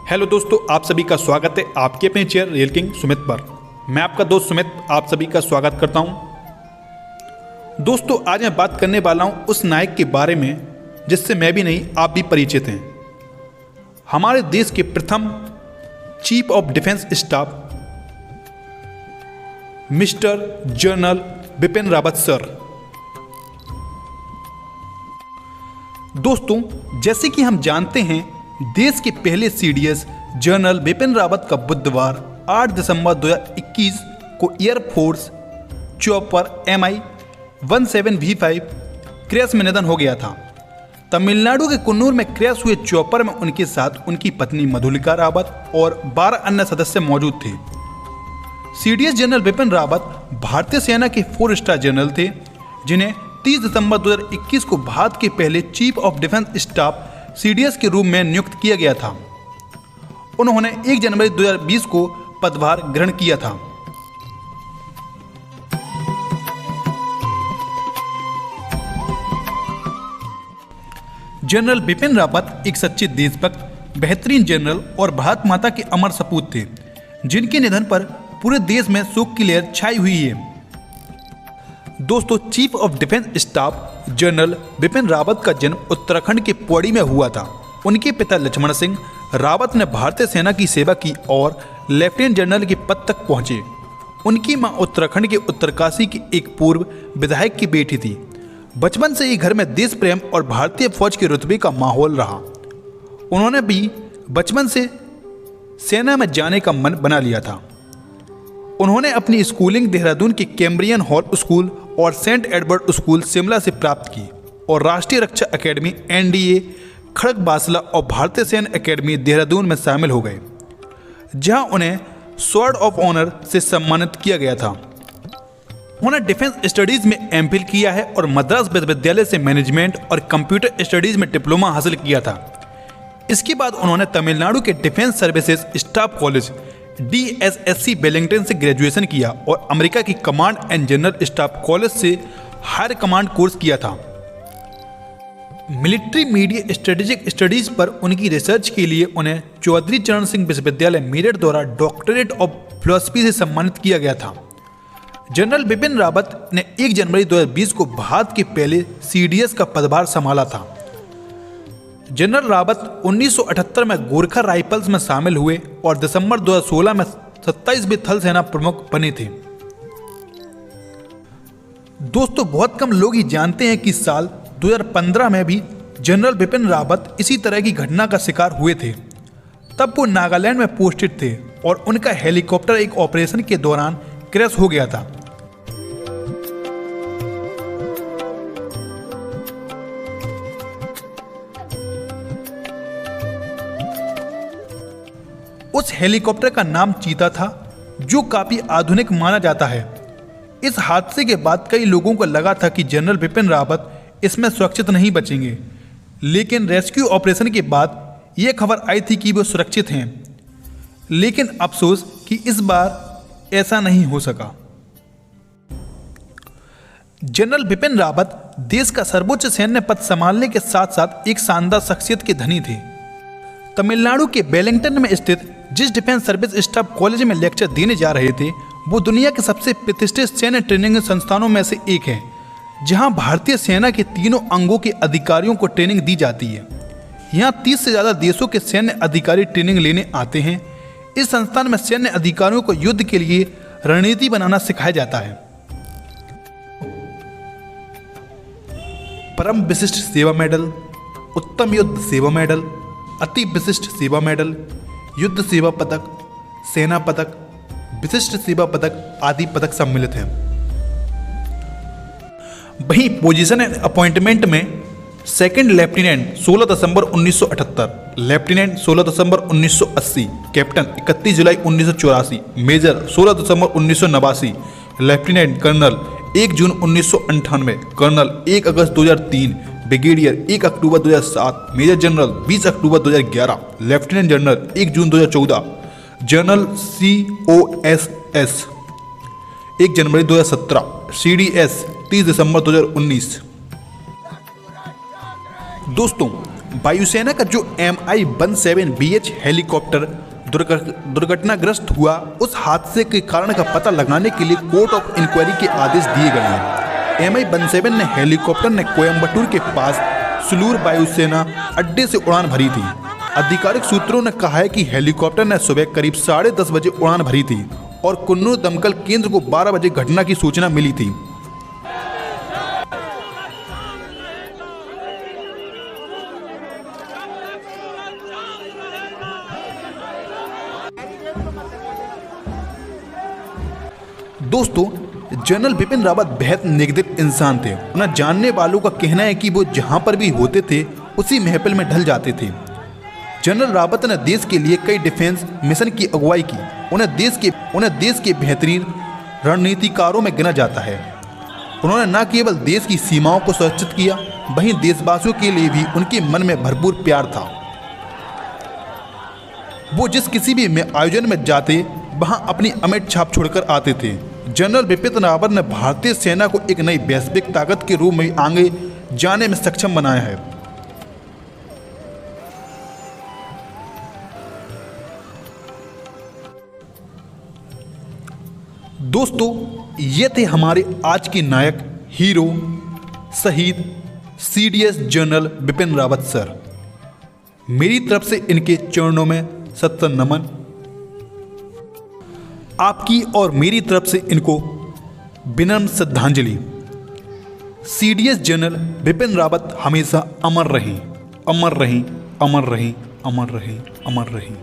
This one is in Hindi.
हेलो दोस्तों, आप सभी का स्वागत है आपके अपने चेयर रियल किंग सुमित पर। मैं आपका दोस्त सुमित आप सभी का स्वागत करता हूं। दोस्तों, आज मैं बात करने वाला हूं उस नायक के बारे में जिससे मैं भी नहीं आप भी परिचित हैं। हमारे देश के प्रथम chief of defence staff mister general Bipin Rawat sir. दोस्तों, जैसे कि हम जानते हैं, देश के पहले सीडीएस जनरल बिपिन रावत का बुधवार 8 दिसंबर 2021 को एयरफोर्स चॉपर MI-17V5 क्रैश में निधन हो गया था। तमिलनाडु के कुन्नूर में क्रैश हुए चॉपर में उनके साथ उनकी पत्नी मधुलिका रावत और 12 अन्य सदस्य मौजूद थे। सीडीएस जनरल बिपिन रावत भारतीय सेना के 4 स्टार जनरल थे, जिन्हें 30 दिसंबर 2021 को भारत के पहले chief of defence staff CDS के रूप में नियुक्त किया गया था। उन्होंने 1 जनवरी 2020 को पदभार ग्रहण किया था। जनरल बिपिन रावत एक सच्चे देशभक्त, बेहतरीन जनरल और भारत माता के अमर सपूत थे, जिनके निधन पर पूरे देश में शोक की लहर छाई हुई है। दोस्तों, chief of defence staff general Bipin Rawat का जन्म उत्तराखंड के पौड़ी में हुआ था। उनके पिता लक्ष्मण सिंह रावत ने भारतीय सेना की सेवा की और लेफ्टिनेंट जनरल के पद तक पहुंचे। उनकी मां उत्तराखंड के उत्तरकाशी की एक पूर्व विधायक की बेटी थी। बचपन से ही घर में देश प्रेम और भारतीय फौज के रुतबे का माहौल रहा। उन्होंने भी बचपन से सेना में जाने का मन बना लिया था। उन्होंने अपनी स्कूलिंग देहरादून के कैम्ब्रियन हॉल स्कूल और सेंट एडवर्ड स्कूल शिमला से प्राप्त की और राष्ट्रीय रक्षा अकेडमी NDA खड़गवासला और भारतीय सैन्य अकेडमी देहरादून में शामिल हो गए, जहां उन्हें स्वॉर्ड ऑफ ऑनर से सम्मानित किया गया था। उन्होंने डिफेंस स्टडीज में MPhil किया है और मद्रास विश्वविद्यालय से मैनेजमेंट और कंप्यूटर स्टडीज में डिप्लोमा हासिल किया था। इसके बाद उन्होंने तमिलनाडु के defence services staff college DSSC Wellington से ग्रेजुएशन किया और अमेरिका की command and general staff college से हायर कमांड कोर्स किया था। मिलिट्री मीडिया स्ट्रेटेजिक स्टडीज पर उनकी रिसर्च के लिए उन्हें चौधरी चरण सिंह विश्वविद्यालय मेरठ द्वारा डॉक्टरेट ऑफ फिलॉसफी से सम्मानित किया गया था। जनरल बिपिन रावत ने 1 जनवरी 2020 को भारत के पहले CDS का पदभार संभाला था। जनरल रावत 1978 में गोरखा राइफल्स में शामिल हुए और दिसंबर 2016 में 27वीं थल सेना प्रमुख बने थे। दोस्तों, बहुत कम लोग ही जानते हैं कि साल 2015 में भी जनरल बिपिन रावत इसी तरह की घटना का शिकार हुए थे। तब वो नागालैंड में पोस्टेड थे और उनका हेलीकॉप्टर एक ऑपरेशन के दौरान क्रैश हो गया था। उस हेलीकॉप्टर का नाम चीता था, जो काफी आधुनिक माना जाता है। इस हादसे के बाद कई लोगों को लगा था कि जनरल बिपिन रावत इसमें सुरक्षित नहीं बचेंगे, लेकिन रेस्क्यू ऑपरेशन के बाद यह खबर आई थी कि वो सुरक्षित हैं। लेकिन अफसोस कि इस बार ऐसा नहीं हो सका। जनरल बिपिन रावत देश का सर्वोच्च सैन्य पद संभालने के साथ साथ एक शानदार शख्सियत के धनी थे। तमिलनाडु के वेलिंगटन में स्थित जिस डिफेंस सर्विस स्टाफ कॉलेज में लेक्चर देने जा रहे थे, वो दुनिया के सबसे प्रतिष्ठित सैन्य ट्रेनिंग संस्थानों में से एक है, जहां भारतीय सेना के तीनों अंगों के अधिकारियों को ट्रेनिंग दी जाती है। यहां 30 से ज़्यादा देशों के सैन्य अधिकारी ट्रेनिंग लेने आते हैं। इस संस्थान में सैन्य अधिकारियों को युद्ध के लिए रणनीति बनाना सिखाया जाता है। परम विशिष्ट सेवा मेडल, उत्तम युद्ध सेवा मेडल, अति विशिष्ट सेवा मेडल, युद्ध सेवा पदक, सेना पदक, विशिष्ट सेवा पदक आदि पदक सम्मिलित हैं। वहीं पोजीशन एंड अपॉइंटमेंट में सेकंड लेफ्टिनेंट 16 दिसंबर 1978, लेफ्टिनेंट 16 दिसंबर 1980, कैप्टन 31 जुलाई 1984, मेजर 16 दिसंबर 1989, लेफ्टिनेंट कर्नल 1 जून 1998, कर्नल 1 अगस्त 2003, ब्रिगेडियर 1 अक्टूबर 2007, मेजर जनरल 20 अक्टूबर 2011, लेफ्टिनेंट जनरल 1 जून 2014, जनरल COSS 1 जनवरी 2017, CDS 30 दिसंबर 2019। दोस्तों, वायुसेना का जो Mi-17BH हेलीकॉप्टर दुर्घटनाग्रस्त हुआ, उस हादसे के कारण का पता लगाने के लिए कोर्ट ऑफ इंक्वायरी के आदेश दिए गए हैं। Mi-17 ने हेलीकॉप्टर ने कोयम्बटूर के पास सुलूर वायुसेना अड्डे से उड़ान भरी थी। आधिकारिक सूत्रों ने कहा है कि हेलीकॉप्टर ने सुबह करीब 10:30 बजे उड़ान भरी थी और कुन्नूर दमकल केंद्र को 12 बजे घटना की सूचना मिली थी। दोस्तों, जनरल बिपिन रावत बेहद निगदित इंसान थे। उन्हें जानने वालों का कहना है कि वो जहां पर भी होते थे उसी महफिल में ढल जाते थे। जनरल रावत ने देश के लिए कई डिफेंस मिशन की अगुवाई की। उन्हें देश के बेहतरीन रणनीतिकारों में गिना जाता है। उन्होंने न केवल देश की सीमाओं को सुरक्षित किया, वहीं देशवासियों के लिए भी उनके मन में भरपूर प्यार था। वो जिस किसी भी आयोजन में जाते वहां अपनी अमिट छाप छोड़कर आते थे। जनरल बिपिन रावत ने भारतीय सेना को एक नई वैश्विक ताकत के रूप में आगे जाने में सक्षम बनाया है। दोस्तों, ये थे हमारे आज के नायक, हीरो, शहीद CDS general Bipin Rawat sir. मेरी तरफ से इनके चरणों में सत्तर नमन। आपकी और मेरी तरफ से इनको विनम्र श्रद्धांजलि। CDS जनरल बिपिन रावत हमेशा अमर रहें, अमर रहें, अमर रहें, अमर रहें, अमर रहें।